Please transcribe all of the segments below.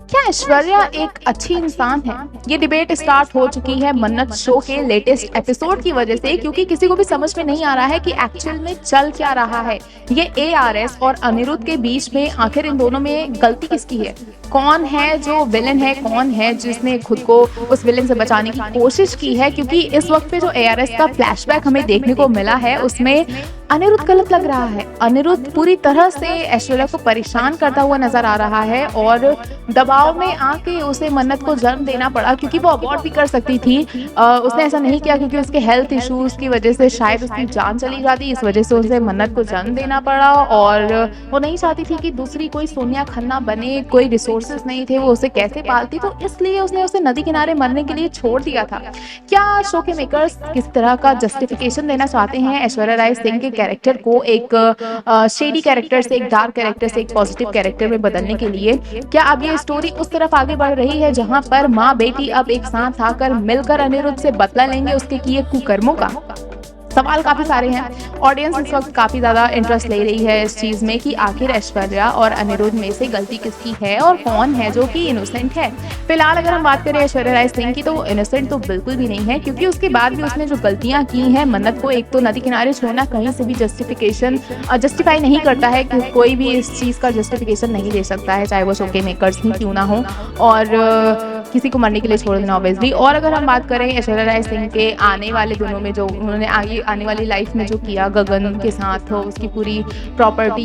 क्या ऐश्वर्या एक अच्छी इंसान है? ये डिबेट स्टार्ट हो चुकी है मन्नत शो के लेटेस्ट एपिसोड की वजह से, क्योंकि किसी को भी समझ में नहीं आ रहा है कि एक्चुअल में चल क्या रहा है। ये एआरएस और अनिरुद्ध के बीच में आखिर इन दोनों में गलती किसकी है? कौन है जो विलन है, कौन है जिसने खुद को उस विलन से बचाने की कोशिश की है? क्योंकि इस वक्त पे जो एआरएस का फ्लैशबैक हमें देखने को मिला है उसमें अनिरुद्ध गलत लग रहा है। अनिरुद्ध पूरी तरह से ऐश्वर्या को परेशान करता हुआ नजर आ रहा है और दबाव में आके उसे मन्नत को जन्म देना पड़ा, क्योंकि वो अबॉर्ट भी कर सकती थी। उसने ऐसा नहीं किया क्योंकि उसके हेल्थ इश्यूज की वजह से शायद उसकी जान चली जाती, इस वजह से उसे मन्नत को जन्म देना पड़ा। और वो नहीं चाहती थी कि दूसरी कोई सोनिया खन्ना बने, कोई रिसोर्सेज नहीं थे, वो उसे कैसे पालती, तो इसलिए उसने उसे नदी किनारे मरने के लिए छोड़ दिया था। क्या शो के मेकर्स किस तरह का जस्टिफिकेशन देना चाहते हैं ऐश्वर्या राय सिंह के कैरेक्टर को एक शेडी कैरेक्टर से, एक डार्क कैरेक्टर से एक पॉजिटिव कैरेक्टर में बदलने के लिए? क्या अब ये स्टोरी उस तरफ आगे बढ़ रही है जहां पर माँ बेटी अब एक साथ आकर मिलकर अनिरुद्ध से बदला लेंगे उसके किए कुकर्मों का? सवाल काफी सारे हैं। ऑडियंस इस वक्त काफी ज्यादा इंटरेस्ट ले रही है इस चीज में कि आखिर ऐश्वर्या और अनिरुद्ध में से गलती किसकी है और कौन है जो कि इनोसेंट है। फिलहाल अगर हम बात करें ऐश्वर्या राय सिंह की, तो इनोसेंट तो बिल्कुल भी नहीं है, क्योंकि उसके बाद भी उसने जो गलतियां की हैं, मन्नत को एक तो नदी किनारे छोड़ना कहीं से भी जस्टिफाई नहीं करता है कि कोई भी इस चीज का जस्टिफिकेशन नहीं दे सकता है, चाहे वो शो के मेकर्स ही क्यों ना हो, और किसी को मरने के लिए छोड़ देना ऑब्वियसली। और अगर हम बात करें ऐश्वर्या राय सिंह के आने वाले दिनों में जो उन्होंने आने वाली लाइफ में जो किया गगन के साथ, उसकी पूरी प्रॉपर्टी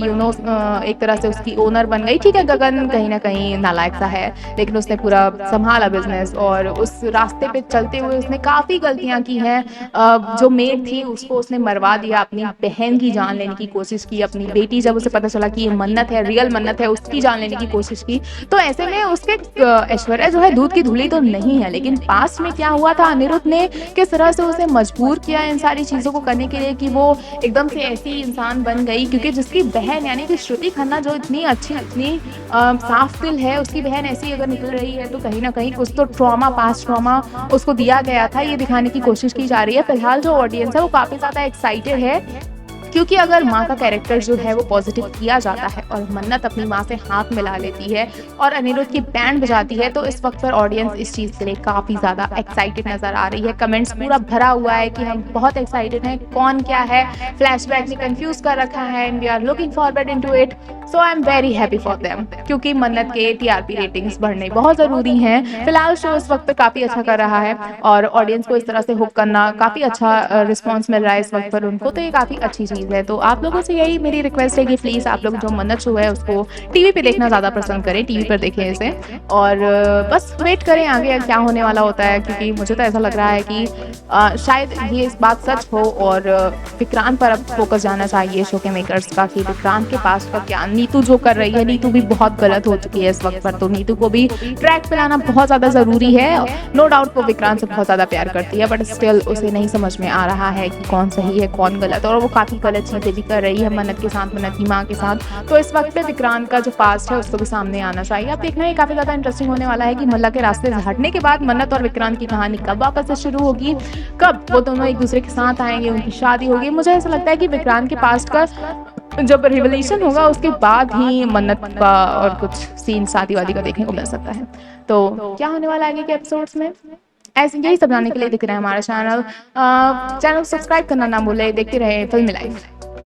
एक तरह से उसकी ओनर बन गई। ठीक है, गगन कहीं ना कहीं नालायक सा है, लेकिन उसने पूरा संभाला बिजनेस और उस रास्ते पे चलते हुए उसने काफ़ी गलतियां की हैं। जो मेड थी उसको उसने मरवा दिया, अपनी बहन की जान लेने की कोशिश की, अपनी बेटी जब उसे पता चला कि ये मन्नत है, रियल मन्नत है, उसकी जान लेने की कोशिश की। तो ऐसे में उसके ऐश्वर्या जो है दूध की धुली तो नहीं है, लेकिन पास्ट में क्या हुआ था, अनिरुद्ध ने किस तरह से उसे मजबूर किया इन सारी चीज़ों को करने के लिए कि वो एकदम से ऐसी इंसान बन गई। क्योंकि जिसकी बहन यानी कि श्रुति खन्ना जो इतनी अच्छी, इतनी साफ दिल है, उसकी बहन ऐसी अगर निकल रही है तो कहीं ना कहीं कुछ तो पास्ट ट्रॉमा उसको दिया गया था, ये दिखाने की कोशिश की जा रही है। फिलहाल जो ऑडियंस है वो काफ़ी ज़्यादा एक्साइटेड है, क्योंकि अगर माँ का कैरेक्टर जो है वो पॉजिटिव किया जाता है और मन्नत अपनी माँ से हाथ मिला लेती है और अनिरुद्ध की बैंड बजाती है, तो इस वक्त पर ऑडियंस इस चीज़ के लिए काफ़ी ज़्यादा एक्साइटेड नजर आ रही है। कमेंट्स पूरा भरा हुआ है कि हम बहुत एक्साइटेड हैं, कौन क्या है, फ्लैशबैक ने कंफ्यूज कर रखा है and we are looking forward into it. So I am very happy for them, क्योंकि मन्नत के टीआरपी रेटिंग्स बढ़ने बहुत ज़रूरी हैं। फिलहाल शो इस वक्त पे काफ़ी अच्छा कर रहा है और ऑडियंस को इस तरह से हुक करना, काफ़ी अच्छा रिस्पॉन्स मिल रहा है इस वक्त पर उनको, तो ये काफ़ी अच्छी चीज़ है। तो आप लोगों से यही मेरी रिक्वेस्ट है कि प्लीज़ आप लोग जो मन्नत शो है उसको टीवी पे देखना ज़्यादा पसंद करें, टीवी पर देखें इसे, और बस वेट करें आगे क्या होने वाला होता है। क्योंकि मुझे तो ऐसा लग रहा है कि शायद ये इस बात सच हो और विक्रांत पर अब फोकस जाना चाहिए शो के मेकर्स का कि विक्रांत के पास का क्या। नीतू जो कर रही है, नीतू भी बहुत गलत हो चुकी है इस वक्त पर, तो नीतू को भी ट्रैक पे लाना बहुत ज़्यादा ज़रूरी है। नो डाउट वो विक्रांत से बहुत ज़्यादा प्यार करती है, बट स्टिल उसे नहीं समझ में आ रहा है कि कौन सही है कौन गलत, और वो काफ़ी गलत चीज़ें भी कर रही है मन्नत के साथ, मन्नत की माँ के साथ। तो इस वक्त पे विक्रांत का जो पास्ट है उसको भी सामने आना चाहिए। अब देखना ये काफ़ी ज़्यादा इंटरेस्टिंग होने वाला है कि मल्ला के रास्ते से हटने के बाद मन्नत और विक्रांत की कहानी कब वापस से शुरू होगी, कब वो दोनों एक दूसरे के साथ आएंगे, उनकी शादी होगी। मुझे ऐसा लगता है कि विक्रांत के पास्ट का जब रिवलेशन होगा उसके बाद ही मन्नत का और कुछ सीन शादी वादी का देखने को मिल सकता है। तो क्या होने वाला है आगे के एपिसोड्स में, ऐसे यही सब जानने के लिए दिख रहा है हमारा चैनल। चैनल सब्सक्राइब करना ना भूले, देखते रहे फिल्मी लाइफ।